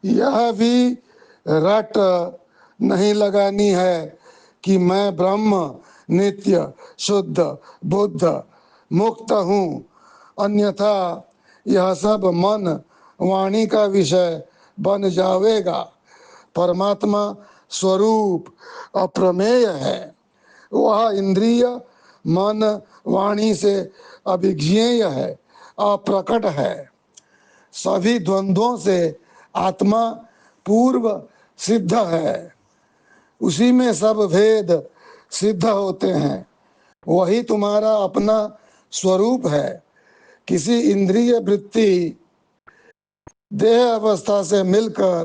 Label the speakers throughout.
Speaker 1: यह भी रट नहीं लगानी है कि मैं ब्रह्म नित्य शुद्ध बुद्ध मुक्त हूँ, अन्यथा यह सब मन वाणी का विषय बन जाएगा। परमात्मा स्वरूप अप्रमेय है, वह इंद्रिय मन वाणी से अभिज्ञेय है, अप्रकट है। सभी द्वंद्वों से आत्मा पूर्व सिद्ध है, उसी में सब भेद सिद्ध होते हैं। वही तुम्हारा अपना स्वरूप है। किसी इंद्रिय वृत्ति देह अवस्था से मिलकर,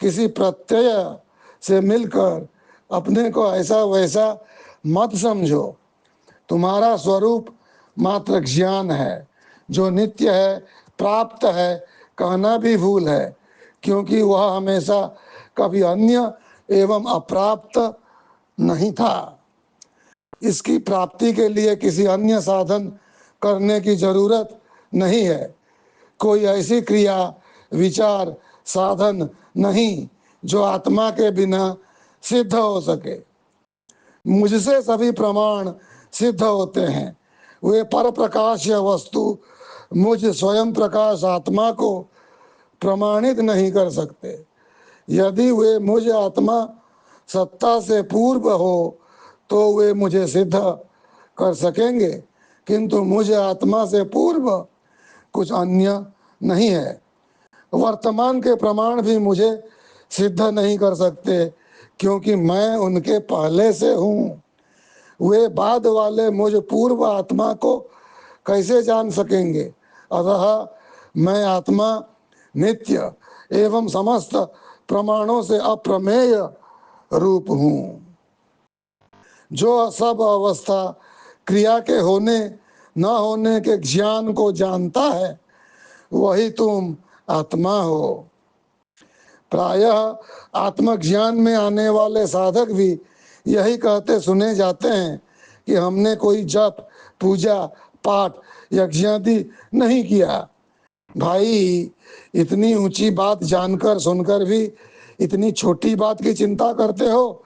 Speaker 1: किसी प्रत्यय से मिलकर अपने को ऐसा वैसा मत समझो। तुम्हारा स्वरूप मात्र ज्ञान है, जो नित्य है, प्राप्त है कहना भी भूल है, क्योंकि वह हमेशा कभी अन्य एवं अप्राप्त नहीं था। इसकी प्राप्ति के लिए किसी अन्य साधन करने की जरूरत नहीं है। कोई ऐसी क्रिया विचार साधन नहीं जो आत्मा के बिना सिद्ध हो सके। मुझसे सभी प्रमाण सिद्ध होते हैं। वे पर प्रकाश या वस्तु मुझ स्वयं प्रकाश आत्मा को प्रमाणित नहीं कर सकते। यदि वे मुझ आत्मा सत्ता से पूर्व हो तो वे मुझे सिद्ध कर सकेंगे, किंतु मुझ आत्मा से पूर्व कुछ अन्य नहीं है। वर्तमान के प्रमाण भी मुझे सिद्ध नहीं कर सकते, क्योंकि मैं उनके पहले से हूँ। वे बाद वाले मुझ पूर्व आत्मा को कैसे जान सकेंगे? अतः मैं आत्मा नित्य एवं समस्त प्रमाणों से अप्रमेय रूप हूँ। जो सब अवस्था क्रिया के होने न होने के ज्ञान को जानता है, वही तुम आत्मा हो। प्रायः आत्मज्ञान में आने वाले साधक भी यही कहते सुने जाते हैं कि हमने कोई जप पूजा पाठ यज्ञादि नहीं किया। भाई, इतनी ऊंची बात जानकर सुनकर भी इतनी छोटी बात की चिंता करते हो?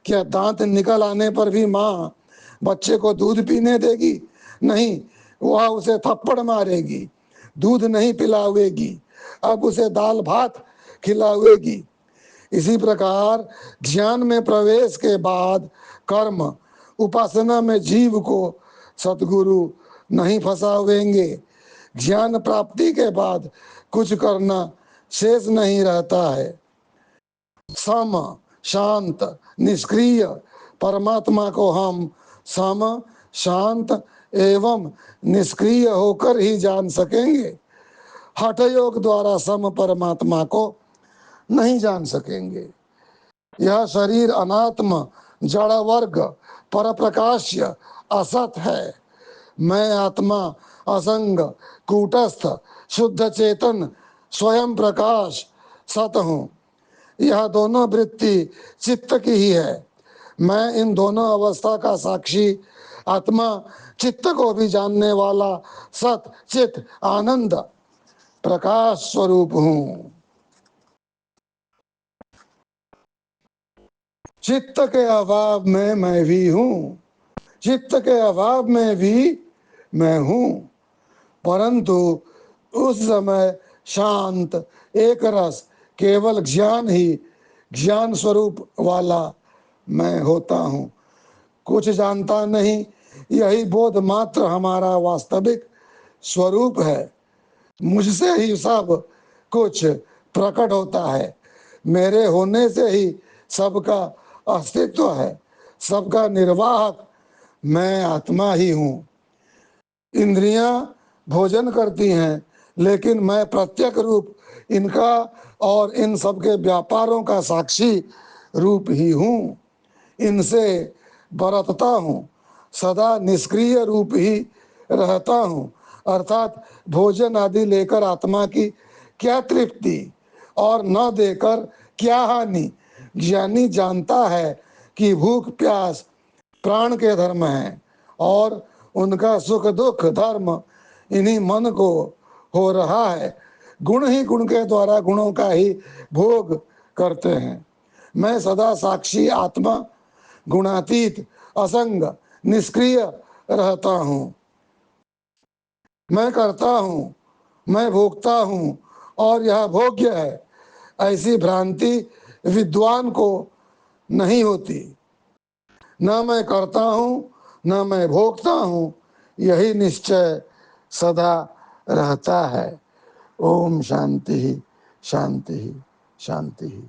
Speaker 1: क्या दांत निकल आने पर भी माँ बच्चे को दूध पीने देगी? नहीं, वह उसे थप्पड़ मारेगी, दूध नहीं पिलावेगी, अब उसे दाल भात खिलावेगी। इसी प्रकार ज्ञान में प्रवेश के बाद कर्म उपासना में जीव को सतगुरु नहीं फंसावेंगे। ज्ञान प्राप्ति के बाद कुछ करना शेष नहीं रहता है। सम शांत निष्क्रिय परमात्मा को हम सम शांत एवं निष्क्रिय होकर ही जान सकेंगे। हठ योग द्वारा सम परमात्मा को नहीं जान सकेंगे। यह शरीर अनात्म जड़ वर्ग पर प्रकाश्य असत है। मैं आत्मा असंग कूटस्थ शुद्ध चेतन स्वयं प्रकाश सत हूँ। यह दोनों वृत्ति चित्त की ही है। मैं इन दोनों अवस्था का साक्षी आत्मा चित्त को भी जानने वाला सत चित आनंद प्रकाश स्वरूप हूँ। चित्त के अभाव में मैं भी हूँ, चित्त के अभाव में भी मैं हूँ, परंतु उस समय शांत एक रस केवल ज्ञान ही ज्ञान स्वरूप वाला मैं होता हूँ। कुछ जानता नहीं, यही बोध मात्र हमारा वास्तविक स्वरूप है। मुझसे ही सब कुछ प्रकट होता है। मेरे होने से ही सबका अस्तित्व है। सबका निर्वाहक मैं आत्मा ही हूँ। इंद्रियां भोजन करती हैं, लेकिन मैं प्रत्यक्ष रूप इनका और इन सबके व्यापारों का साक्षी रूप ही हूँ। इनसे बरतता हूँ, सदा निष्क्रिय रूप ही रहता हूँ। अर्थात भोजन आदि लेकर आत्मा की क्या तृप्ति और न देकर क्या हानि। ज्ञानी जानता है कि भूख प्यास प्राण के धर्म हैं और उनका सुख दुख धर्म इन्हीं मन को हो रहा है। गुण ही गुण के द्वारा गुणों का ही भोग करते हैं। मैं सदा साक्षी आत्मा, गुणातीत, असंग, निष्क्रिय रहता हूँ। मैं करता हूँ, मैं भोगता हूँ और यह भोग्य है, ऐसी भ्रांति विद्वान को नहीं होती। न मैं करता हूँ न मैं भोगता हूँ, यही निश्चय सदा रहता है। ओम शांति शांति शांति।